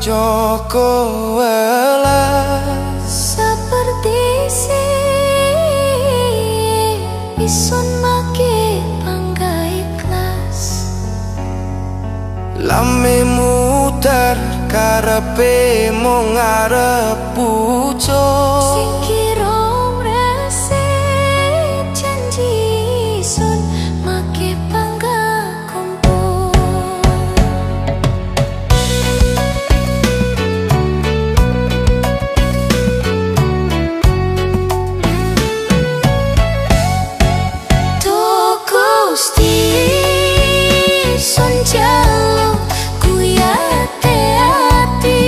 Joko welas seperti si isun make bangga ikhlas lame muter karepe mung arep pucuk sing kira rese janji isun make bangga kumpul Gusti sun jaluk kuyate ati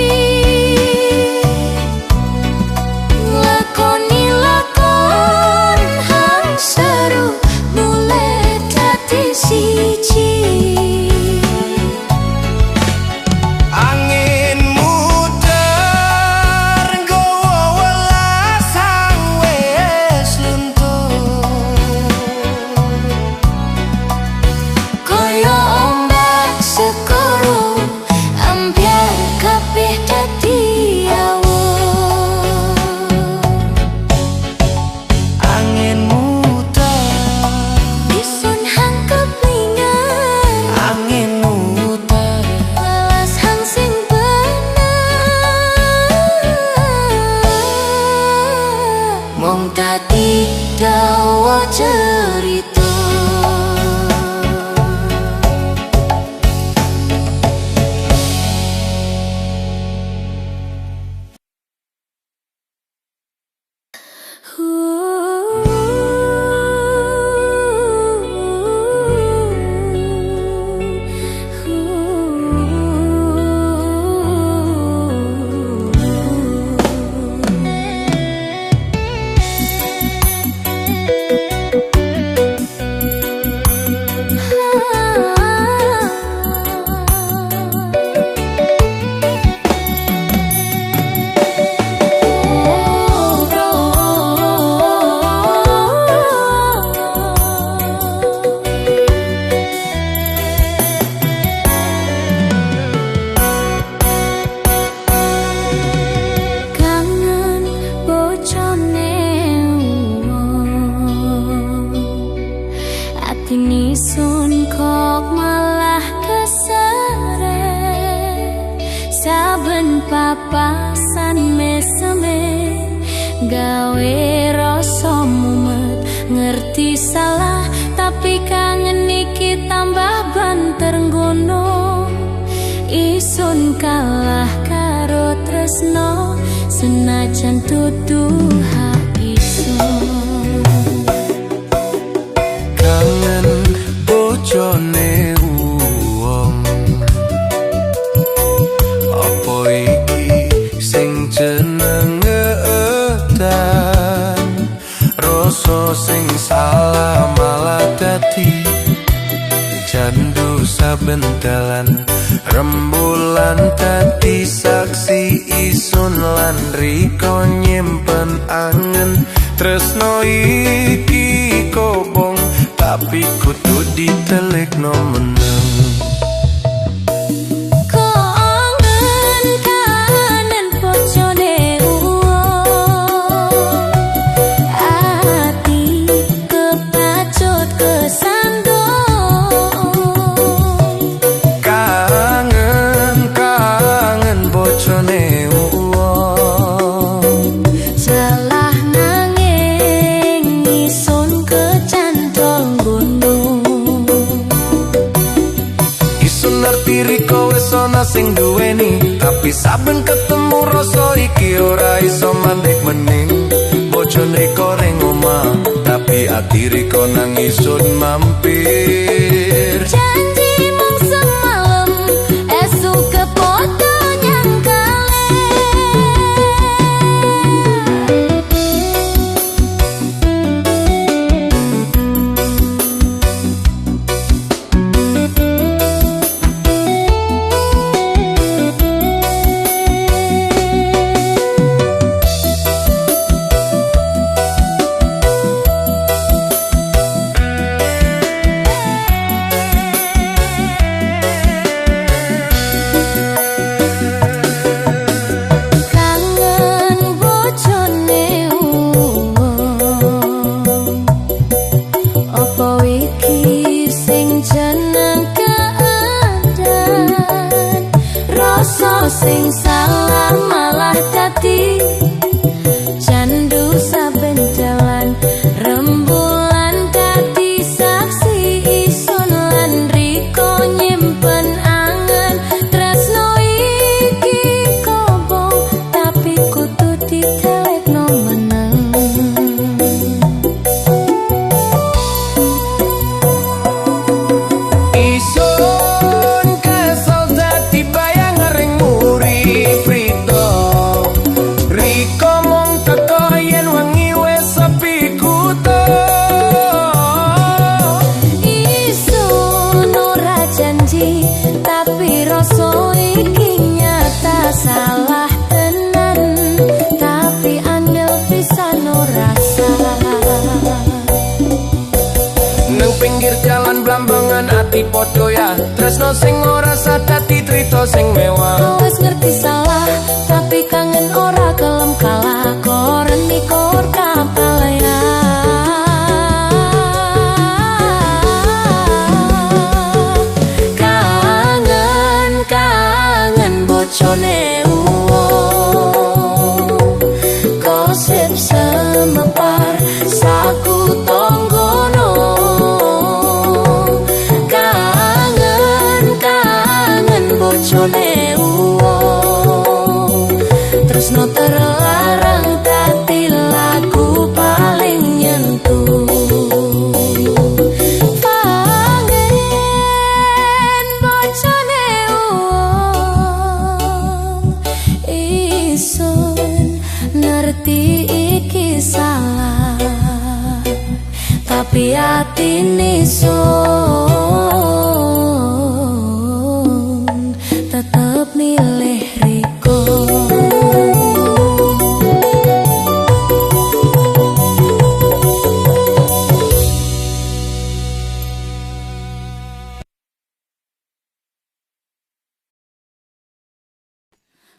lakoni lakon hang seru mulai dadi siji angin muter nggawa welas hang wis luntur kaya ombak sekoro ambyar kabeh dadi awur angin muter isun hang kepingan angin muter welas hang sing bener mung dadi dawa cerita Sun kok malah keseret saben papasan meseme gawe rasa mumet ngerti salah tapi kangen iki tambah banter ngono isun kalah karo tresno senajan dudu hak isun kangen bojone wong apa iki sing jenenge edan rasa sing salah malah dadi candu saben dalan rembulan dadi saksi isun lan riko nyimpen angen tresno iki kobong tapi kudu ditelekno meneng kangen kanen bojone ati kepacut kesandung kangen bojone salah nanging isun kecantol gunung sing duweni, tapi saben ketemu rasa iki ora iso mandek mening. Bojon riko ring omah, tapi ati riko nang isun mampir. Janji mung semalam, esuk kepoto sing salah malah dadi candu saben dalan rembulan dadi saksi ison lan riko nyimpen angen tresno iki kobong tapi kudu ditelekno meneng. Tapi rasa iki nyata salah tenan, tapi angel pisan ora salah. Nang pinggir jalan blambangan ati podo ya, tresno sing ora sadati trito sing mewah. Wes ngerti salah, tapi kangen ora kelem kalah. Koren mikor kapal ya. Bocone gosip semepar saku tonggono kangen bocone tresno terlarang dadi lagu paling nyentuh. Ngerti iki salah, tapi hati nisun tetep milih Riko.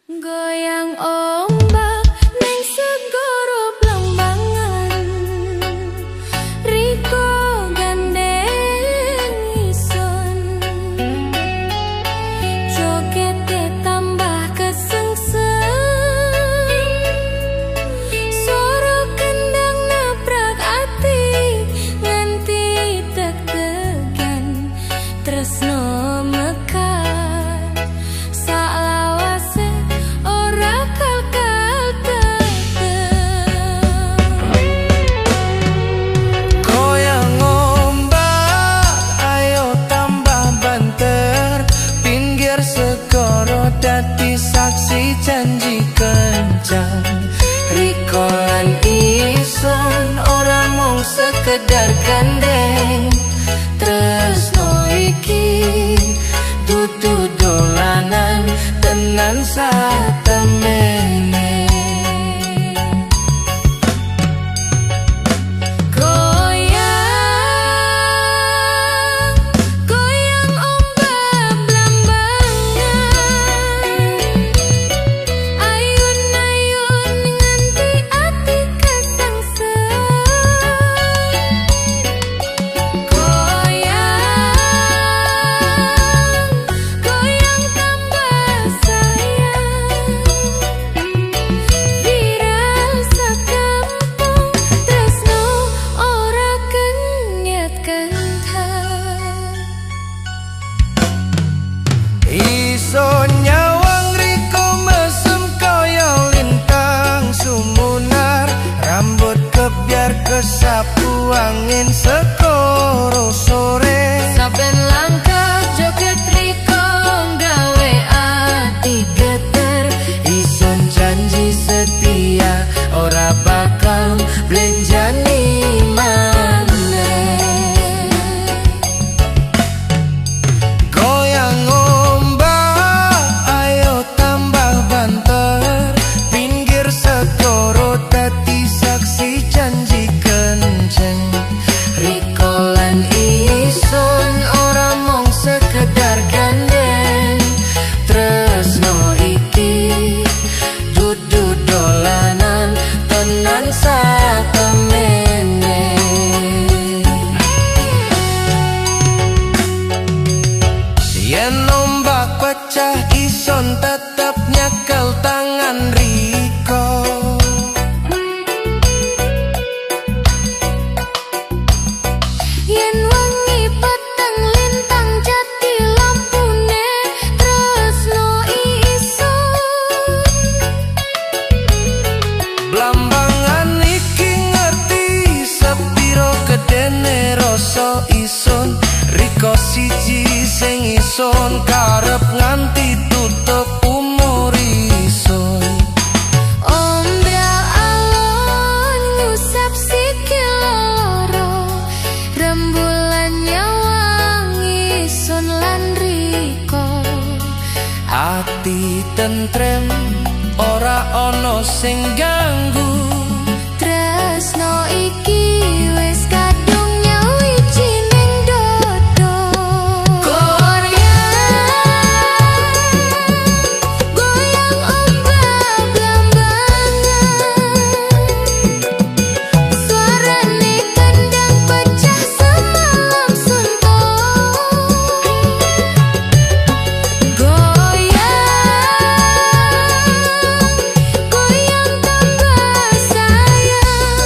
Goyang ombak ning segoro blambangan, Riko gandeng ison, jogete tambah kesengsem, suara kendang nabrak ati nganti deg-degan tresno mekar saklawase ora kal-kal Goyang ombak, ayo tambah banter. Pinggir segoro dadi saksi janji kencan. Riko lan ison ora mung sekedar gandeng. Tresno iki dudu dolanan tenan satemene. Goyang ombak blambangan, ayun-ayun nganti ati kesengsem. Goyang tambah sayang, ison tetep nyekel tangan Riko. Yen wengi peteng lintang jati lampune tresno isun. Blambangan iki ngerti sepiro gedene rasa isun. Riko siji sing isun karep nganti tutup umur isun. Ombral alon ngusap sikil loro, rembulan nyawang isun lan Riko. Ati tentrem ora ono sing ganggu. Tresno iki wis kadung nyawiji ning dodo. Goyang ombak blambangan, suarane kendang pecah semalam suntuk. Goyang tambah sayang,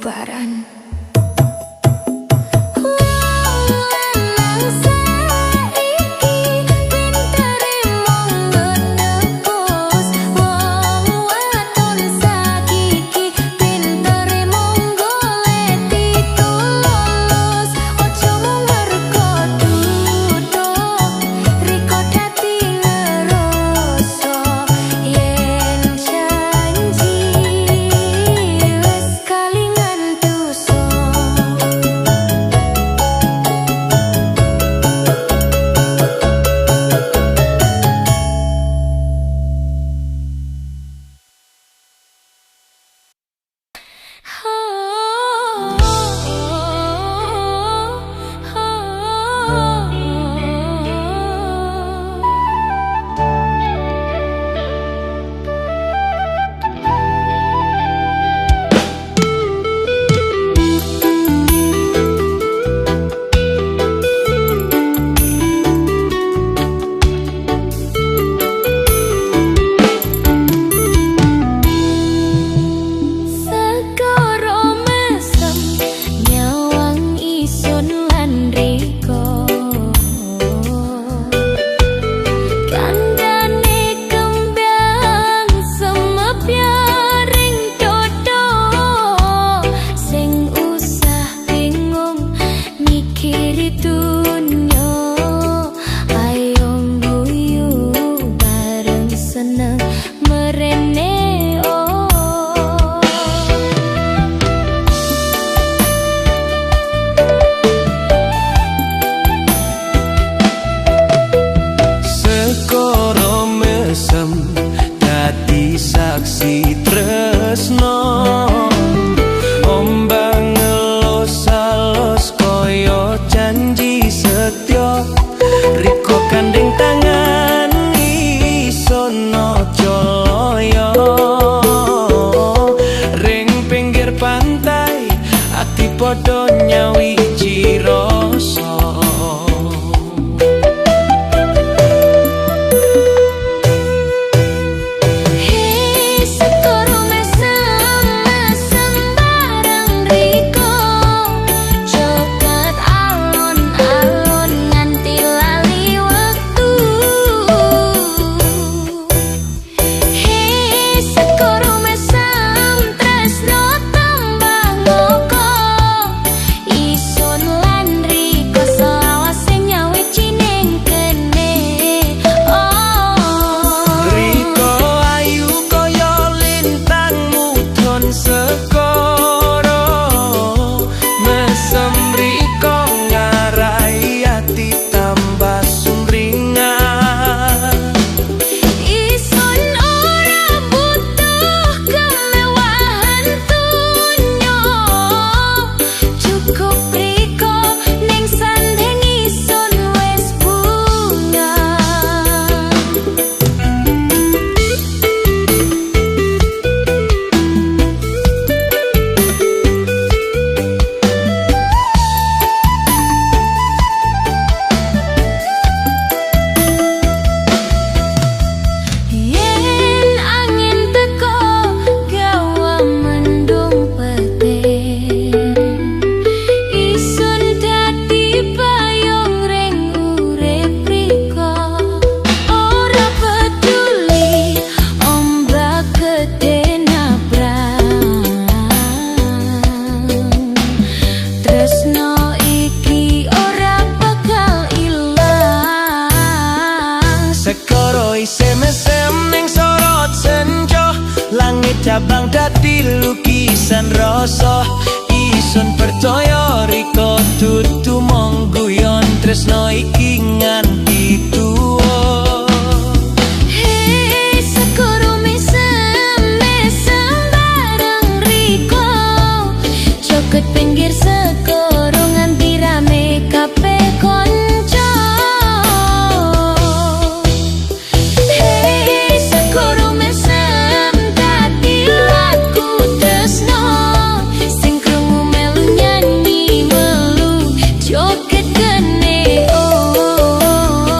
bubaran. Saksi tresno ombang ngelos-alos koyo janji setya riko kandeng tangan isono joloyo ring pinggir pantai ati podo nyawiji rasa. Cabang dadi lukisan rasa ison percaya riko dudu mong guyon tresno iki nganti tuwa. Hey sekoro mesem bareng riko joget pinggir sekoro nganti rame kabeh kanca. Hey sekoro mesem oh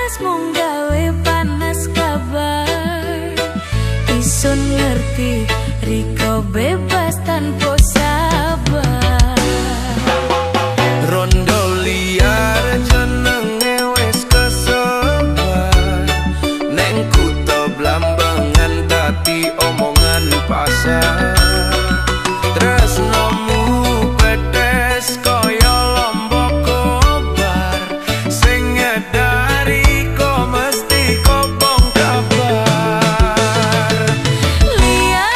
panas mung gawe panas kabar. Isun ngerti Riko bebas tanpa sabar. Rondo liar jenenge wis kesebar, neng kutha Blambangan dadi omongan pasar. Tresnomu pedes kaya lombok kobar, sing nyedari kok mesti kobong kabar. Liar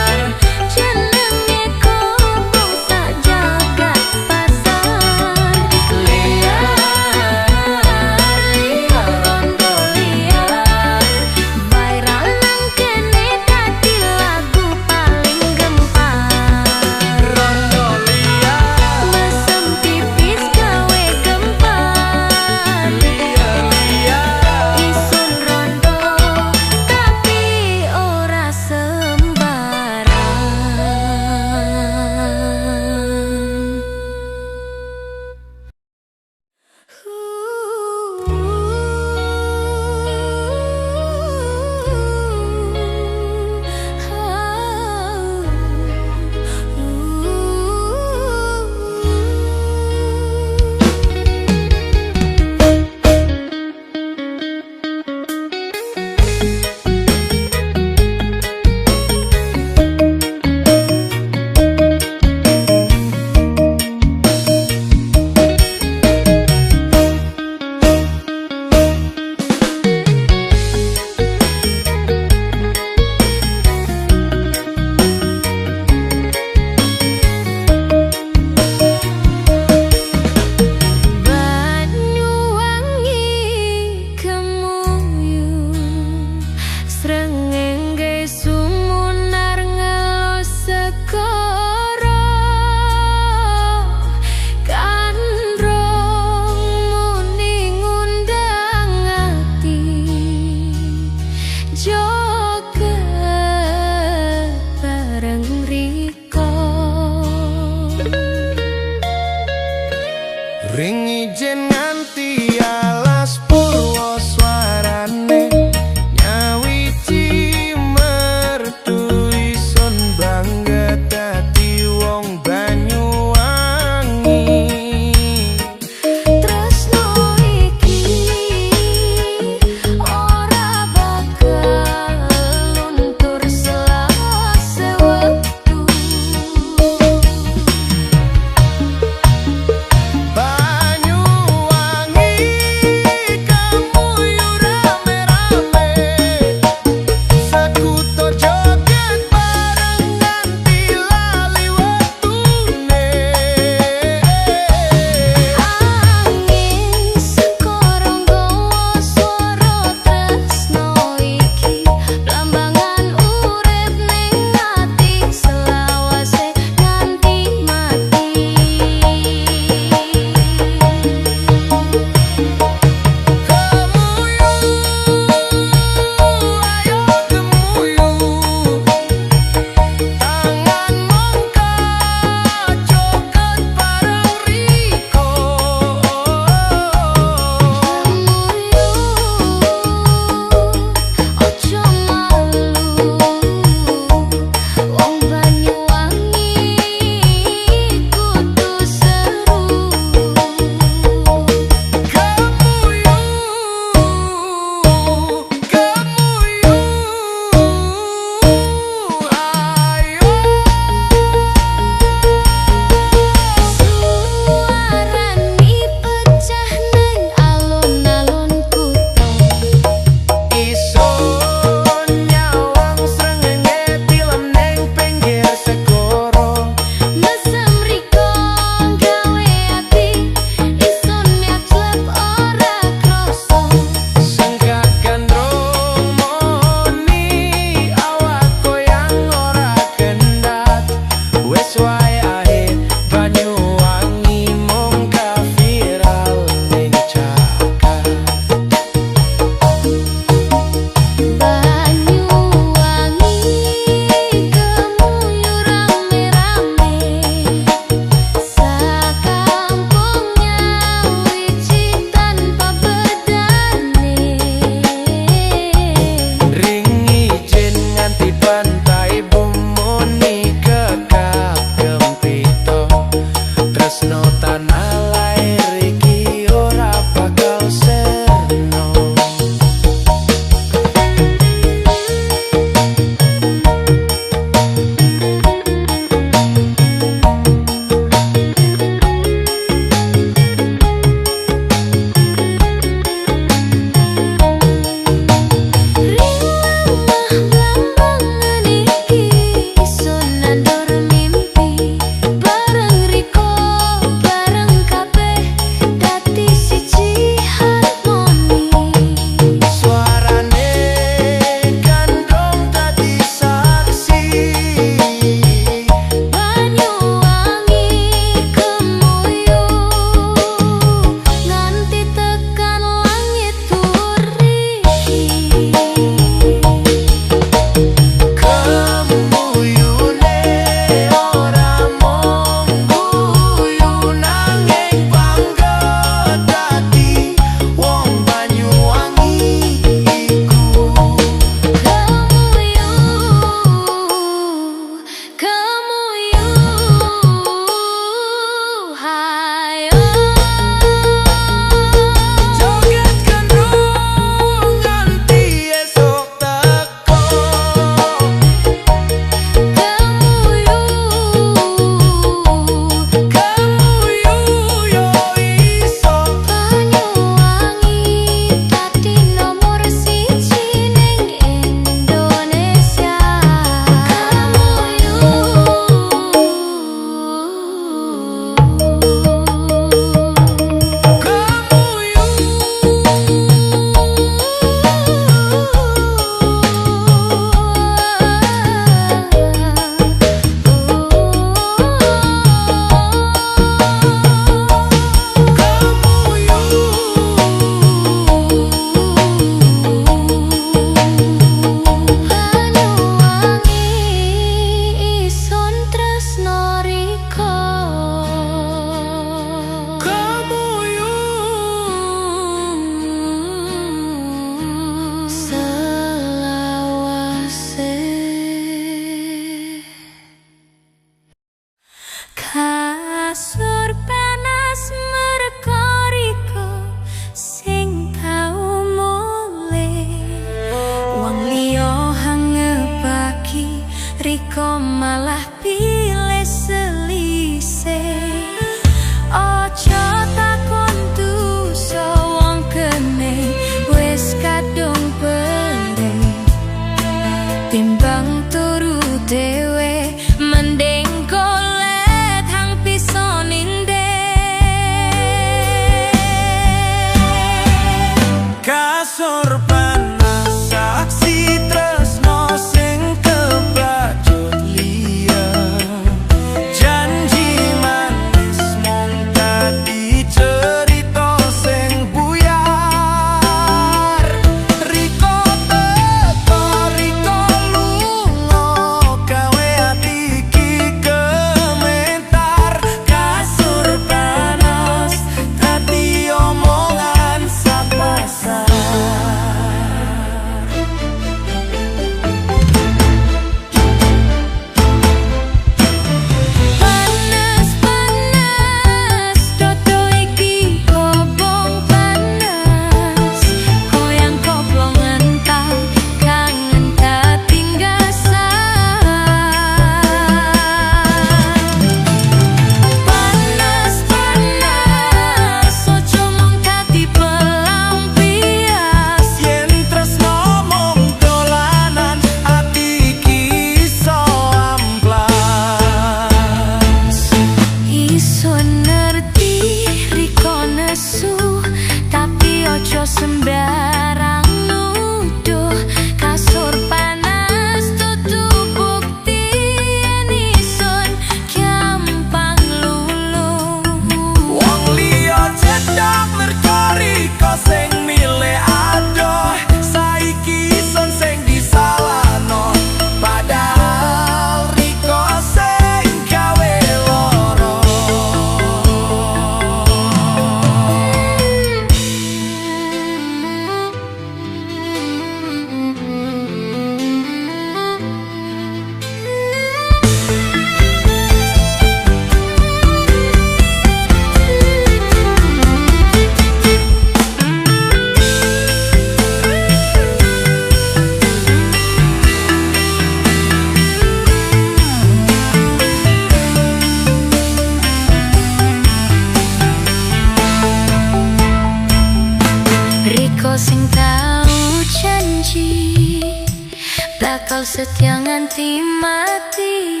setia nganti mati.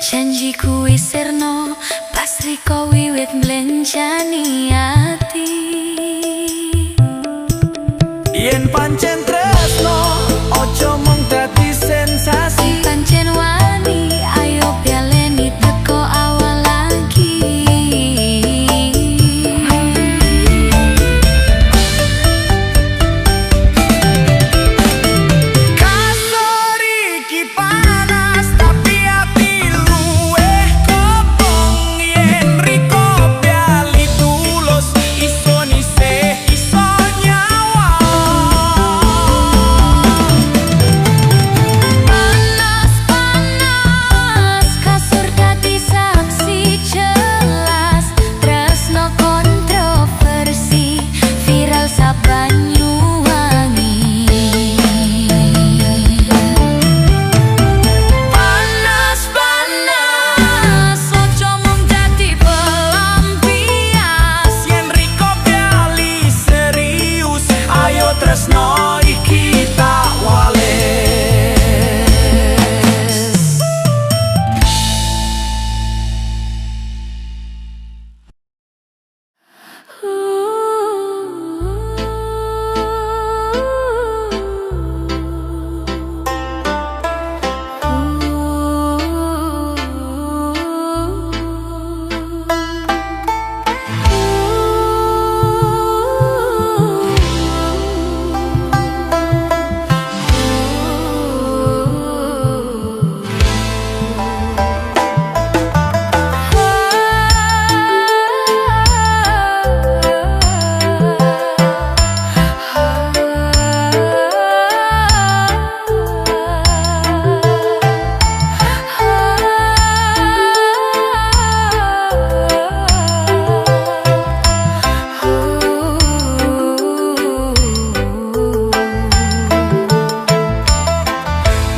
Janjiku wis sirna pas riko wiwit mblencani ati. Yen pancen tresno ojo mung dadi sensasi. Pancen wani ayo baleni teko awal lagi. Kasur iki panas tapi ati luwih kobong. Yen riko bali tulus iso nisih iso nyawa. Panas-panas kasur dadi saksi jelas. Tresno kontroversi viral sabanyu wangi. Panas-panas ojo mung dadi pelampias. Yen riko bali serius ayo tresno iki tak wales.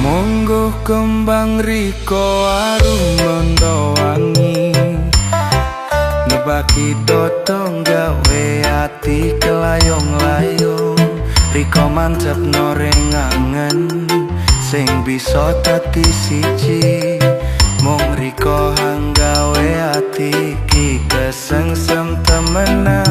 Monggo kembang riko arum londo wangi. Nebaki totong gawe ati kelayong-layong. Riko mantep noreng angen sing bisa dadi siji. Mong riko hanggawe ati ki kesengsem temenan.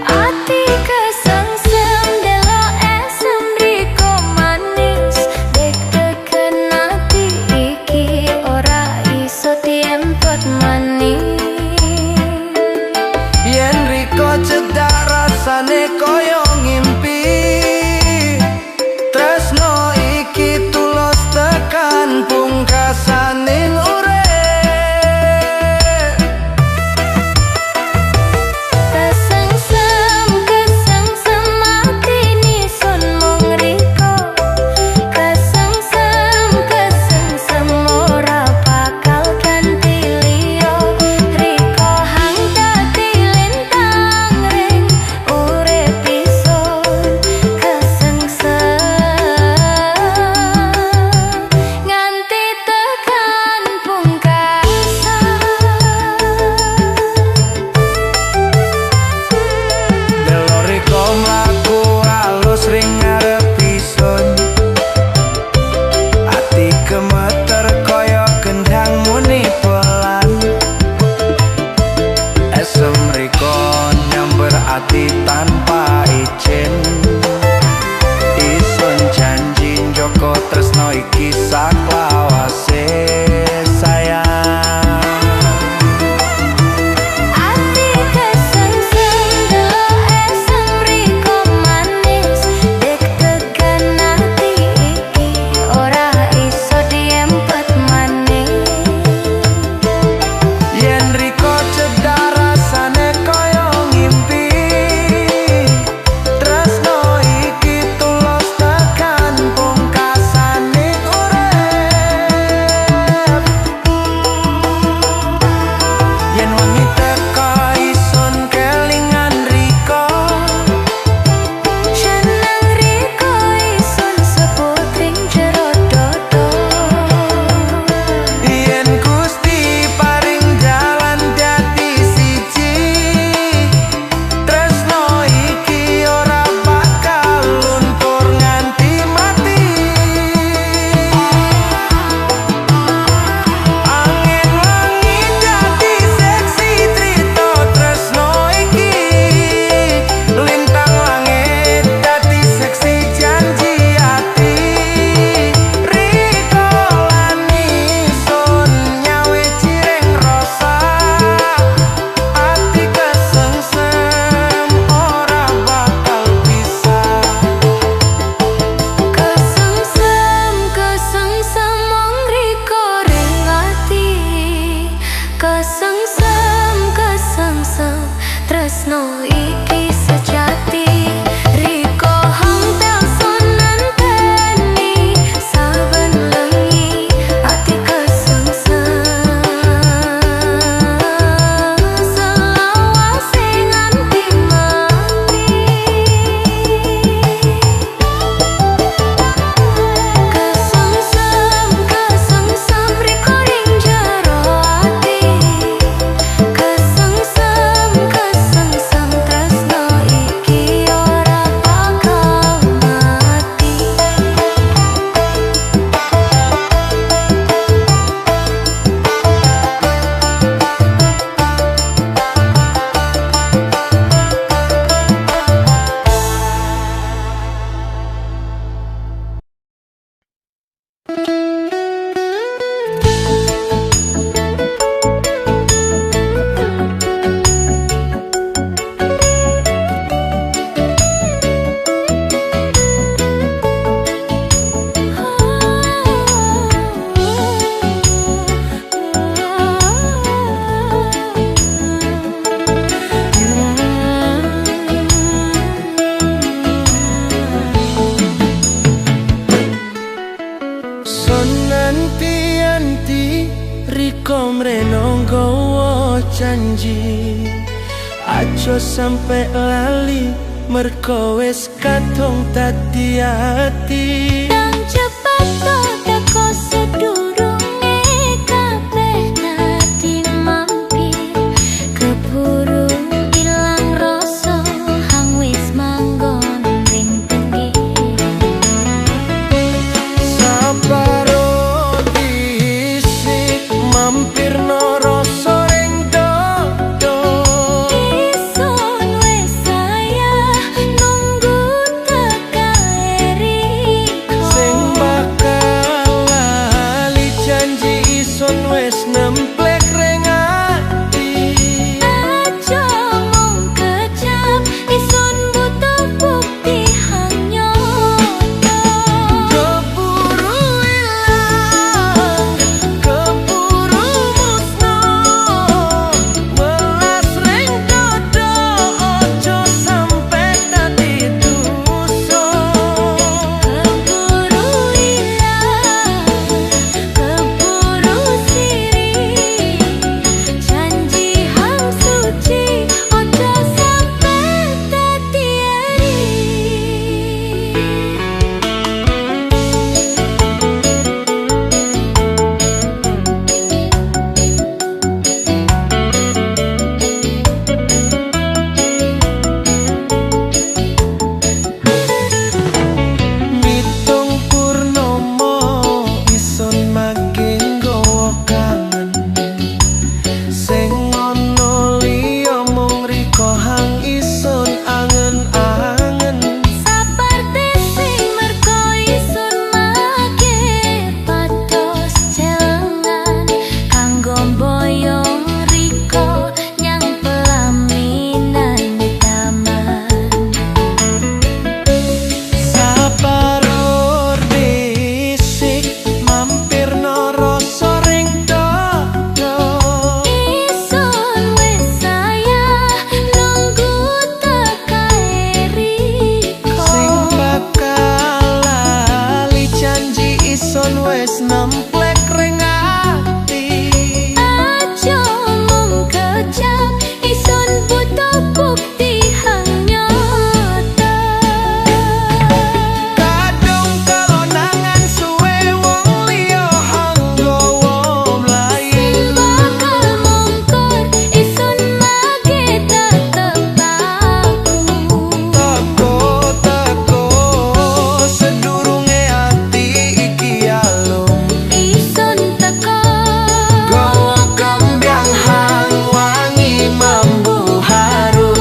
Ati kesengsem delok esem riko manis. Deg-degen ati iki ora iso diempot manis. Yen riko cedak rasane koyo ngimpi. Tresno iki tulus Riko mreno nggawa janji aja sampe lali merko wis kadung dadi ati. Nang cepat teko sedurunge kabeh dadi mampir keburu ilang rasa hang wis manggon ring pinggir. Sabaro dhisik mampirno rasa ring dodo. Isun wis saya nunggu tekae riko. Sing bakal lali janji isun wis nemplek ring ati. Aja mung kecap isun butuh bukti hang nyoto. Keburu ilang, keburu musno, welas ring dodo ojo sampe dadi dosa. Keburu ilang, keburu siri, janji hang suci ojo sampe dadi eri. Mitung purnomo isun makin nggawa kangen. Sing ono liya mung Riko hang isun angen-angen. Saparte sing merko isun make patos celengan kanggo boyong Riko nyang pelaminan taman. Sabarur dhisik mampirno rasa ring dodo. Isun wis saya nunggu tekae Riko. Sing bakal lali janji isun wis nemplek ring ati. Aja mung kecap isun butuh bukti hang nyoto. Kadung kelonangan suwe wong liya hang nggawa mlayu. Bakal mungkur isun mage tetep aku. Teko sedurunge ati iki alung. Isun teko Gawa kambyang hang wangi mambu harum.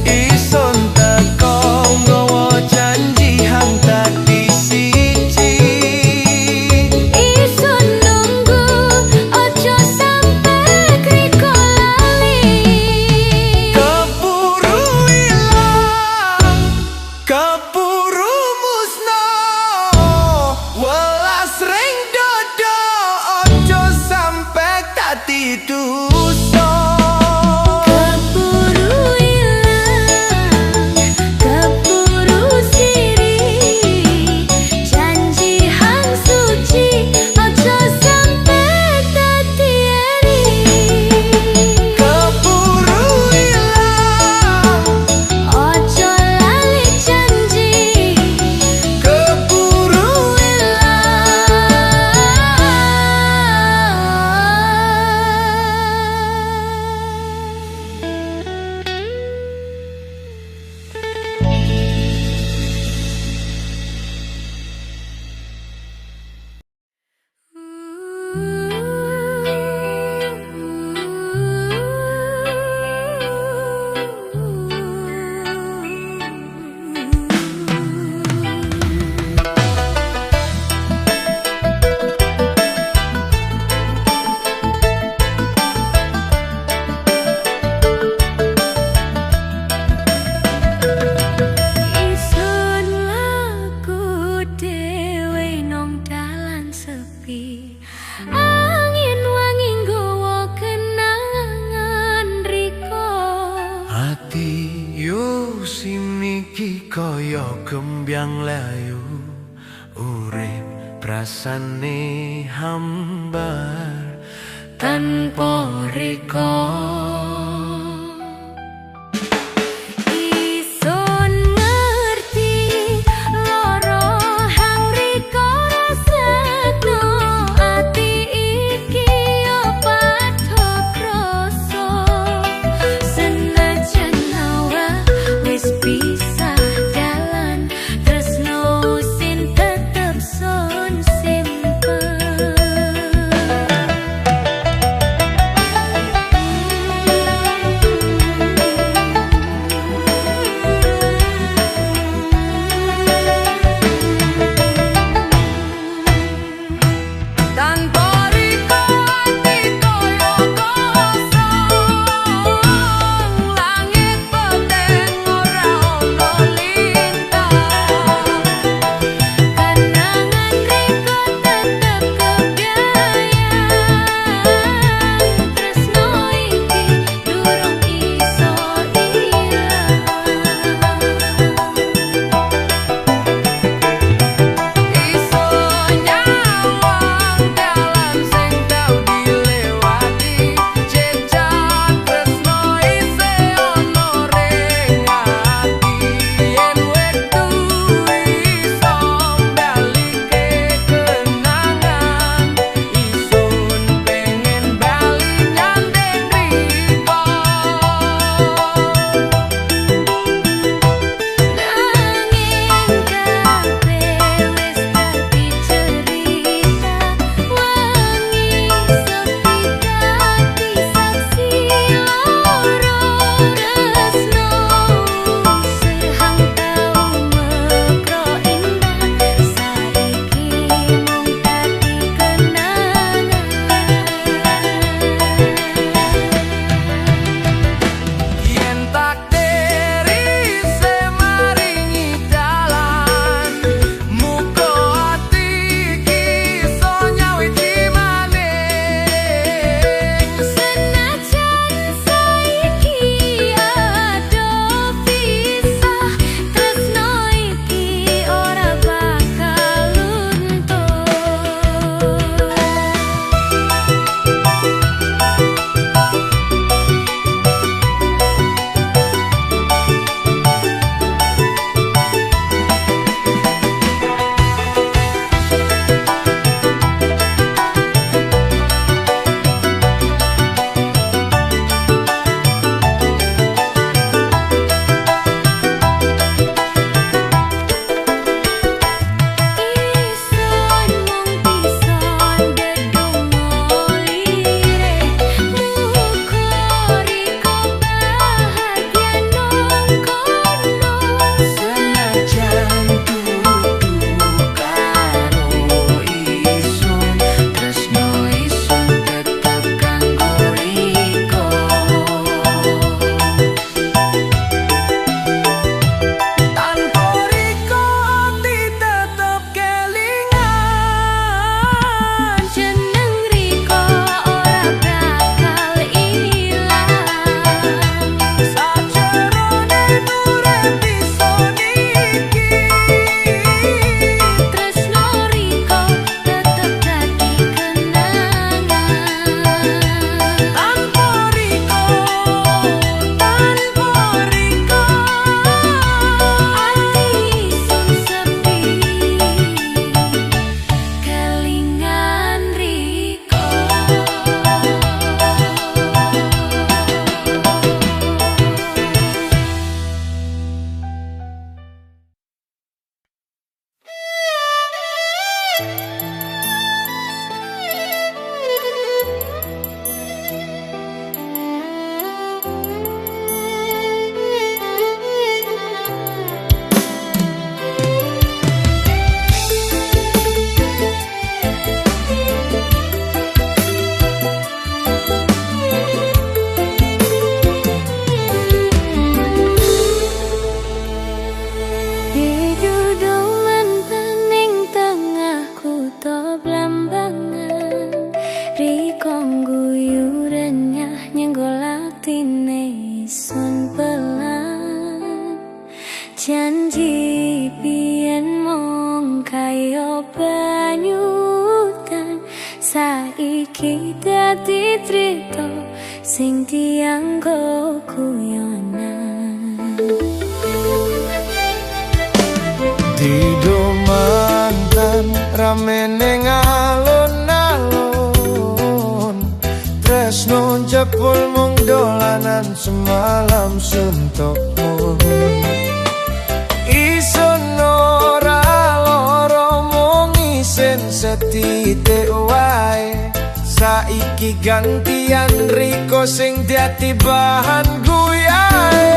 Isun teko nggawa janji hang dadi siji. isun nunggu ojo sampe Riko lali. Keburu ilang, keburu musno, welas ring dodo ojo sampe dadi dosa. Keburu ilang, keburu siri, janji hang suci ojo sampe dadi eri. Keburu ilang, Ojo lali janji, keburu isun laku dhewe nang dalan sepi. Angin wangi nggawa kenangan Riko. ati yo siniki kaya gembyang layu urip rasane hambar tanpa reka. Isun ngerti lara hang reka rasakno ati iki yo padha krasa. Senajan hawa wis pisah jalan, tresno sin tetep sun simpen. saiki dadi trito sing dianggo guyonan. Dido mantan rame ning alun-alun, tresno jebul mung dolanan semalam suntukmu. Isun ora loro mung isin setitik wae, saiki gantian Riko sing dadi bahan guyahe.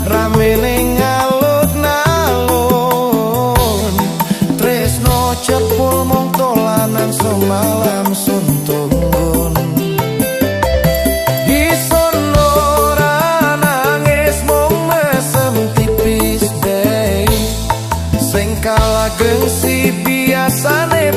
Rame ning alun-alun, tresno jebul mung dolanan semalam suntukun. Isun ora nangis mung mesem tipis bae, sing kalah gengsi biasane